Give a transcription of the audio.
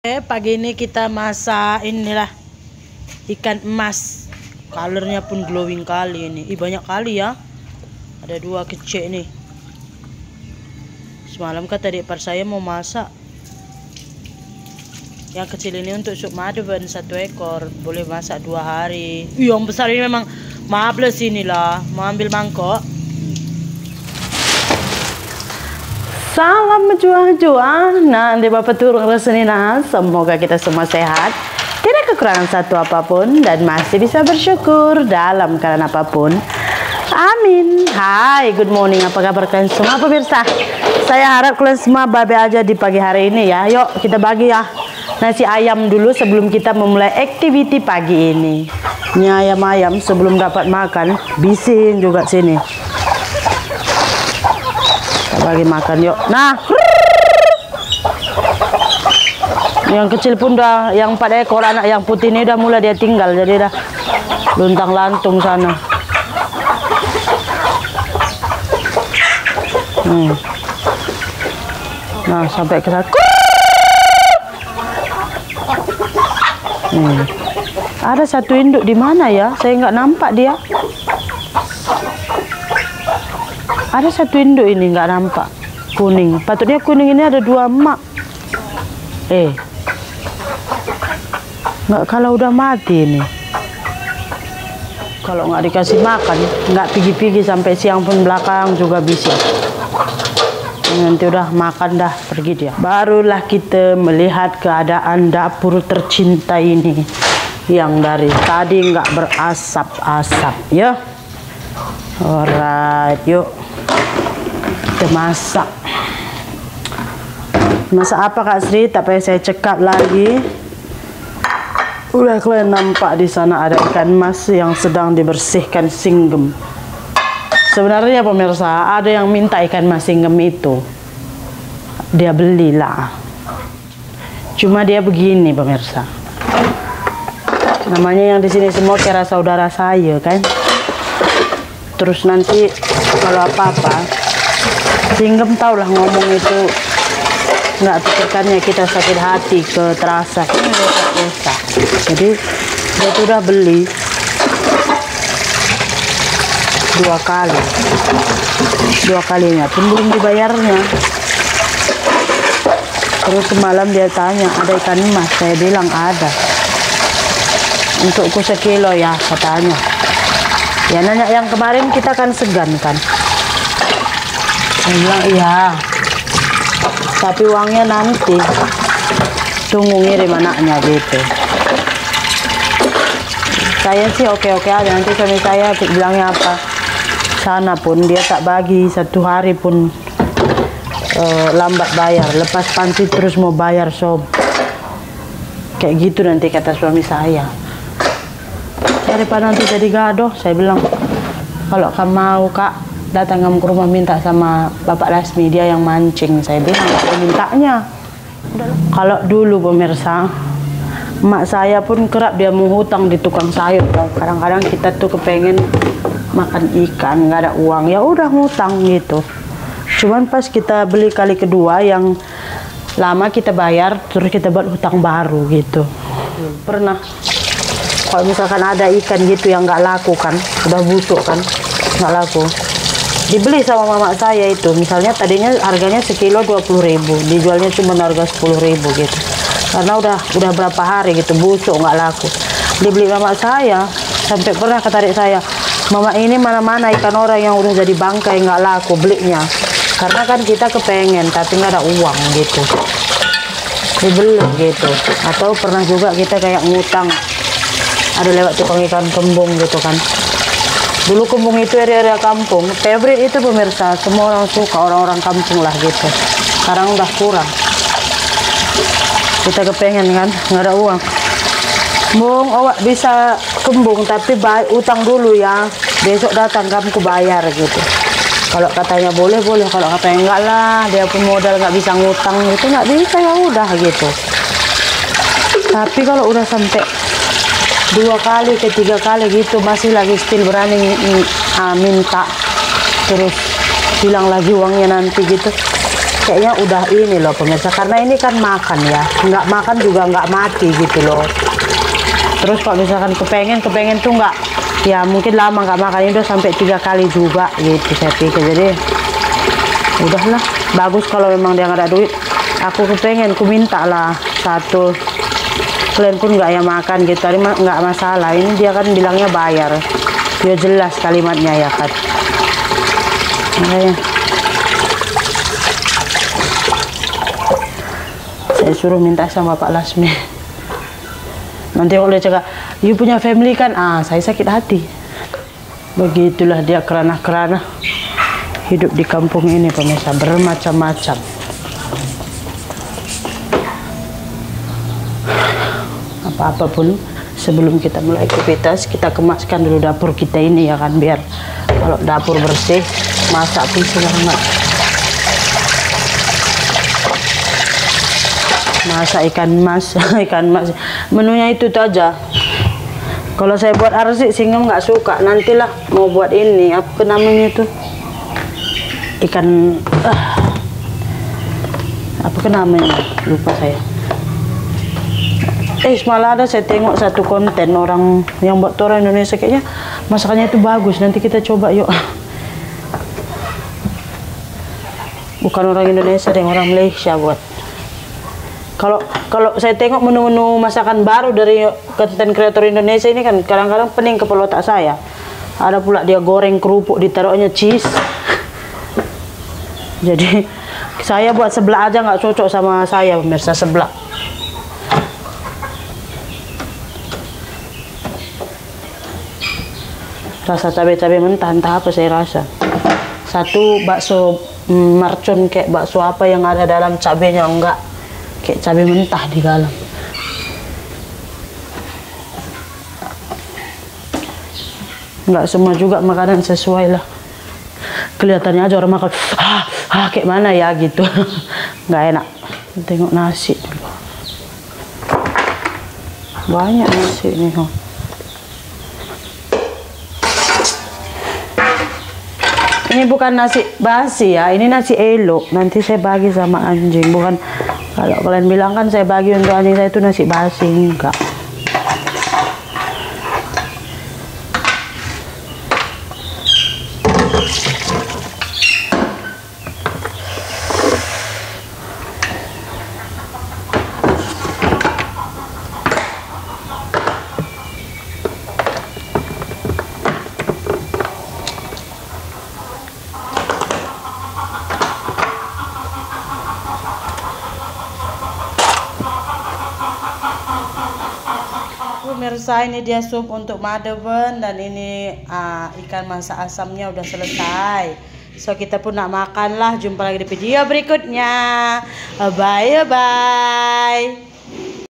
Pagi ini kita masak inilah ikan emas. Colornya pun glowing kali ini. Banyak kali ya. Ada dua kecil nih. Semalam kata adik par saya mau masak. Yang kecil ini untuk sup madu dan 1 ekor. Boleh masak 2 hari. Yang besar ini memang mables inilah. Mau ambil mangkok. Salam menjual-jual. Nanti Bapak turun resenina. Semoga kita semua sehat, tidak kekurangan satu apapun, dan masih bisa bersyukur dalam keadaan apapun. Amin. Hai, good morning. Apa kabar kalian semua pemirsa? Saya harap kalian semua babe aja di pagi hari ini ya. Yuk kita bagi ya nasi ayam dulu sebelum kita memulai aktiviti pagi ini. Ini ayam-ayam sebelum dapat makan bising juga sini. Bagi makan yuk. Nah, yang kecil pun dah, yang 4 ekor anak yang putih ini udah mulai dia tinggal, jadi dah luntang lantung sana. Nah, sampai ke sana. Ada satu induk di mana ya? Saya nggak nampak dia. Ada satu induk ini nggak nampak, kuning. Patutnya kuning ini ada 2 emak. Nggak, kalau udah mati ini. Kalau nggak dikasih makan, nggak pigi-pigi sampai siang pun belakang juga bisa. Nanti udah makan dah pergi dia. Barulah kita melihat keadaan dapur tercinta ini yang dari tadi nggak berasap-asap ya. Alright, yuk. Masak apa Kak Sri? Tak payah saya cekap lagi. Udah kalian nampak di sana ada ikan emas yang sedang dibersihkan singgem. Sebenarnya pemirsa, ada yang minta ikan emas singgem itu. Dia belilah. Cuma dia begini pemirsa. Namanya yang di sini semua kira saudara saya kan. Terus nanti kalau apa-apa singgem taulah ngomong itu nggak pikirkannya kita sakit hati ke terasa kan dosa. Jadi dia tuh udah beli 2 kali, 2 kalinya pun belum dibayarnya. Terus semalam dia tanya ada ikan emas, saya bilang ada. Untukku 1 kilo ya katanya. Ya nanya yang kemarin kita kan segan kan. Saya bilang iya, tapi uangnya nanti tunggu ngirim anaknya gitu. Saya sih oke-oke aja, nanti suami saya bilangnya apa sana pun dia tak bagi 1 hari pun lambat bayar, lepas panci terus mau bayar sob kayak gitu nanti kata suami saya. Daripada nanti jadi gaduh, saya bilang kalau kamu mau Kak datang kamu ke rumah minta sama Bapak Lasmi, dia yang mancing. Saya bilang apa mintanya. Kalau dulu pemirsa, emak saya pun kerap dia mau hutang di tukang sayur. Kadang-kadang kita tuh kepengen makan ikan nggak ada uang, ya udah ngutang gitu. Cuman pas kita beli kali kedua yang lama kita bayar, terus kita buat hutang baru gitu. Pernah kalau misalkan ada ikan gitu yang nggak laku kan, udah busuk kan, nggak laku, dibeli sama mama saya itu. Misalnya tadinya harganya 1 kilo 20.000, dijualnya cuma harga 10.000 gitu. Karena udah berapa hari gitu busuk nggak laku. Dibeli mama saya, sampai pernah kata adik saya, mama ini mana-mana ikan orang yang udah jadi bangkai nggak laku belinya. Karena kan kita kepengen tapi nggak ada uang gitu. Dibeli gitu. Atau pernah juga kita kayak ngutang. Ada lewat tukang ikan kembung gitu kan. Dulu kembung itu area-area kampung, favorite itu pemirsa, semua orang suka, orang-orang kampung lah gitu. Sekarang udah kurang. Kita kepengen kan, nggak ada uang. Bung, awak bisa kembung tapi utang dulu ya, besok datang kamu bayar gitu. Kalau katanya boleh, kalau katanya enggak lah, dia pun modal nggak bisa ngutang gitu, nggak bisa ya udah gitu. Tapi kalau udah sampai 2 kali, 3 kali gitu masih lagi still berani minta, terus bilang lagi uangnya nanti gitu, kayaknya udah ini loh pemirsa, karena ini kan makan ya, nggak makan juga nggak mati gitu loh. Terus kalau misalkan kepengen tuh nggak, ya mungkin lama nggak makan, ini udah sampai 3 kali juga gitu saya pikir. Jadi udahlah, bagus kalau memang dia nggak ada duit. Aku kepengen, ku minta lah satu, kalian pun nggak ya makan gitu, tadi nggak masalah. Ini dia kan bilangnya bayar, dia jelas kalimatnya ya kan. Makanya saya suruh minta sama Pak Lasmi. Nanti kalau dia cakap, you punya family kan, saya sakit hati. Begitulah dia kerana-kerana hidup di kampung ini pemirsa, bermacam-macam. Apa-apapun sebelum kita mulai aktivitas, kita kemaskan dulu dapur kita ini ya kan, biar kalau dapur bersih, masak pun selamat. Masak ikan mas, ikan mas. Menunya itu aja. Kalau saya buat arsik, Singem nggak suka. Nantilah mau buat ini, apa namanya itu? Ikan, apa namanya? Lupa saya. Malah ada saya tengok satu konten orang yang buat orang Indonesia, kayaknya masakannya itu bagus. Nanti kita coba yuk. Bukan orang Indonesia, yang orang Malaysia buat. Kalau saya tengok menu-menu masakan baru dari konten kreator Indonesia ini kan, kadang-kadang pening kepala otak saya. Ada pula dia goreng kerupuk, ditaruhnya cheese. Jadi saya buat seblak aja nggak cocok sama saya pemirsa, seblak. Rasa cabai-cabai mentah, entah apa saya rasa. Satu bakso mercon, kayak bakso apa yang ada dalam cabenya, enggak, kayak cabai mentah di dalam. Enggak semua juga makanan sesuai lah. Kelihatannya aja orang makan, kayak mana ya gitu. Nggak enak. Tengok nasi dulu. Banyak nasi nih. Ini bukan nasi basi ya, ini nasi elok. Nanti saya bagi sama anjing. Bukan, kalau kalian bilang kan saya bagi untuk anjing saya itu nasi basi, enggak. Pemirsa, ini dia sup untuk Madewen, dan ini ikan masak asamnya udah selesai. So kita pun nak makan lah. Jumpa lagi di video berikutnya. Bye bye.